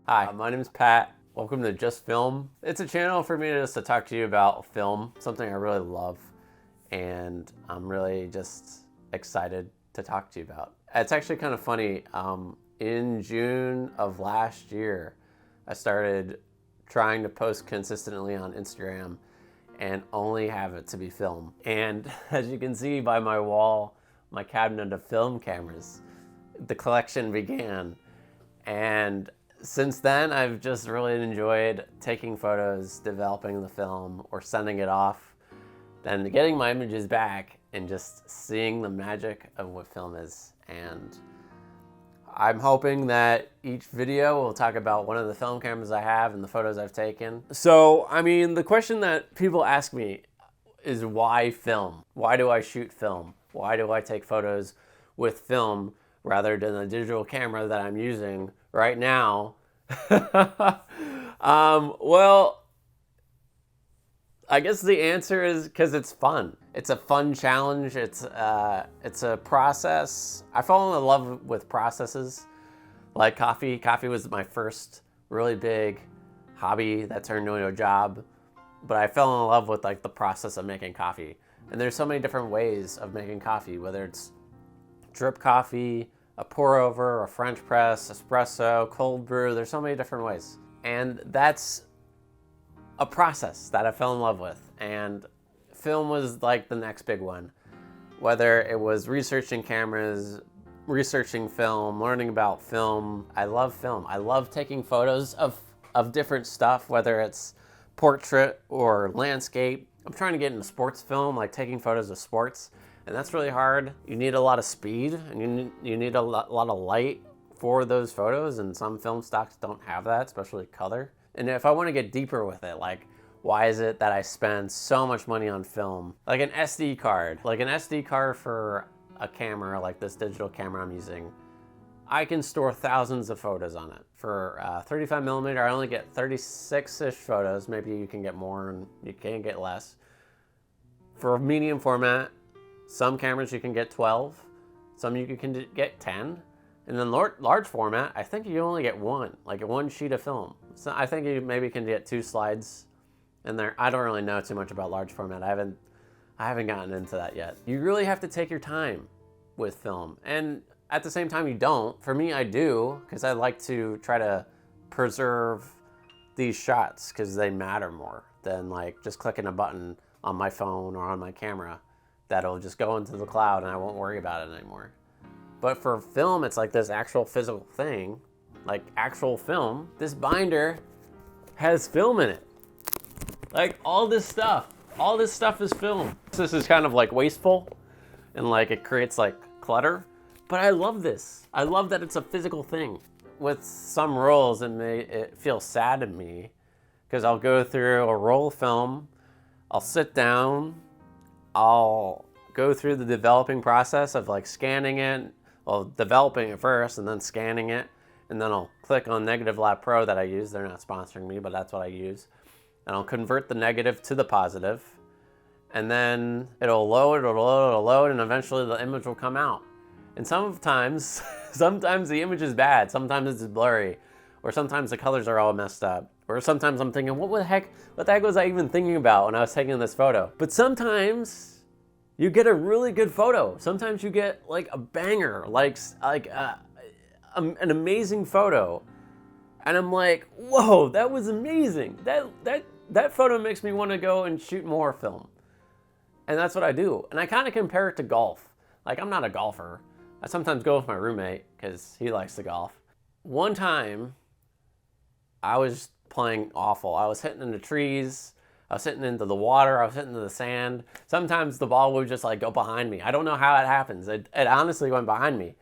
Hi, my name is Pat. Welcome to Just Film. It's a channel for me just to talk to you about film, something I really love, and I'm really just excited to talk to you about. It's actually kind of funny. In June of last year, I started trying to post consistently on Instagram and only have it to be film. And as you can see by my wall, my cabinet of film cameras, the collection began. And since then, I've just really enjoyed taking photos, developing the film, or sending it off, then getting my images back and just seeing the magic of what film is. And I'm hoping that each video will talk about one of the film cameras I have and the photos I've taken. So, I mean, the question that people ask me is why film? Why do I shoot film? Why do I take photos with film rather than a digital camera that I'm using right now? Well, I guess the answer is because it's fun. It's a fun challenge. It's a process. I fall in love with processes, like coffee. Coffee was my first really big hobby that turned into a job. But I fell in love with like the process of making coffee. And there's so many different ways of making coffee, whether it's drip coffee, a pour over, a French press, espresso, cold brew. There's so many different ways. And that's a process that I fell in love with. And film was like the next big one. Whether it was researching cameras, researching film, learning about film. I love film. I love taking photos of different stuff, whether it's portrait or landscape. I'm trying to get into sports film, like taking photos of sports. And that's really hard. You need a lot of speed and you need a lot of light for those photos, and some film stocks don't have that, especially color. And if I want to get deeper with it, like why is it that I spend so much money on film? Like an SD card. Like an SD card for a camera, like this digital camera I'm using, I can store thousands of photos on it. For 35 millimeter, I only get 36-ish photos. Maybe you can get more and you can get less. For medium format, some cameras you can get 12, some you can get 10, and then large format, I think you only get one, like one sheet of film. So I think you maybe can get 2 slides in there. I don't really know too much about large format. I haven't gotten into that yet. You really have to take your time with film, and at the same time you don't. For me, I do, because I like to try to preserve these shots because they matter more than like just clicking a button on my phone or on my camera that'll just go into the cloud and I won't worry about it anymore. But for film, it's like this actual physical thing, like actual film. This binder has film in it. Like all this stuff is film. This is kind of like wasteful and like it creates like clutter, but I love this. I love that it's a physical thing. With some rolls, it feels sad to me because I'll go through a roll of film, I'll sit down, I'll go through the developing process of like scanning it, well, developing it first and then scanning it, and then I'll click on Negative Lab Pro that I use. They're not sponsoring me, but that's what I use. And I'll convert the negative to the positive, and then it'll load, and eventually the image will come out. And sometimes the image is bad, sometimes it's blurry, or sometimes the colors are all messed up. Or sometimes I'm thinking, what the heck was I even thinking about when I was taking this photo? But sometimes you get a really good photo. Sometimes you get like a banger, like an amazing photo. And I'm like, whoa, that was amazing. That photo makes me want to go and shoot more film. And that's what I do. And I kind of compare it to golf. Like, I'm not a golfer. I sometimes go with my roommate because he likes to golf. One time, I was playing awful. I was hitting into trees, I was hitting into the water, I was hitting into the sand. Sometimes the ball would just like go behind me. I don't know how it happens. It honestly went behind me.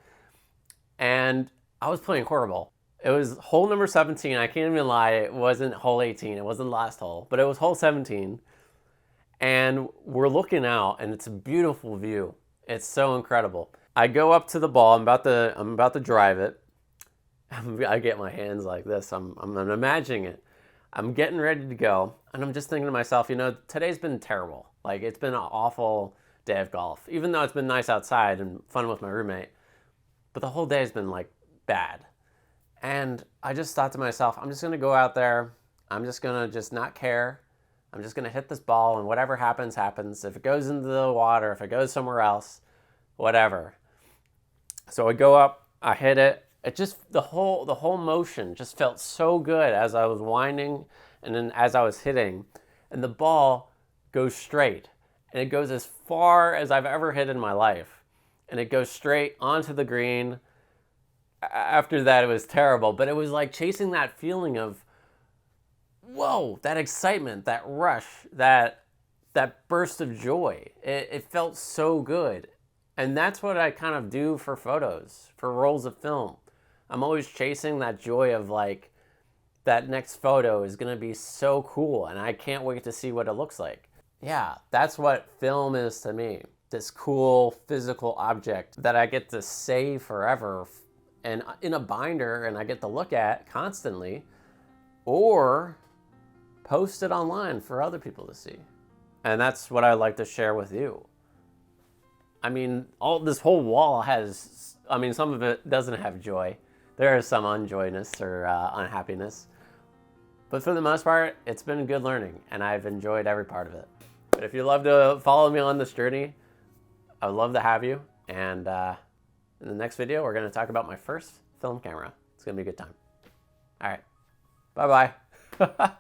And I was playing horrible. It was hole number 17. I can't even lie. It wasn't hole 18. It wasn't the last hole, but it was hole 17. And we're looking out and it's a beautiful view. It's so incredible. I go up to the ball. I'm about to drive it. I get my hands like this. I'm imagining it. I'm getting ready to go, and I'm just thinking to myself, you know, today's been terrible. Like, it's been an awful day of golf, even though it's been nice outside and fun with my roommate. But the whole day has been like bad. And I just thought to myself, I'm just going to go out there. I'm just going to just not care. I'm just going to hit this ball, and whatever happens, happens. If it goes into the water, if it goes somewhere else, whatever. So I go up, I hit it. It just, the whole motion just felt so good as I was winding and then as I was hitting. And the ball goes straight. And it goes as far as I've ever hit in my life. And it goes straight onto the green. After that, it was terrible. But it was like chasing that feeling of, whoa, that excitement, that rush, that burst of joy. It felt so good. And that's what I kind of do for photos, for rolls of film. I'm always chasing that joy of like, that next photo is going to be so cool and I can't wait to see what it looks like. Yeah, that's what film is to me. This cool physical object that I get to save forever and in a binder and I get to look at constantly, or post it online for other people to see. And that's what I like to share with you. I mean, this whole wall has, I mean, some of it doesn't have joy. There is some unjoyness or unhappiness. But for the most part, it's been good learning, and I've enjoyed every part of it. But if you'd love to follow me on this journey, I would love to have you. And in the next video, we're going to talk about my first film camera. It's going to be a good time. All right. Bye-bye.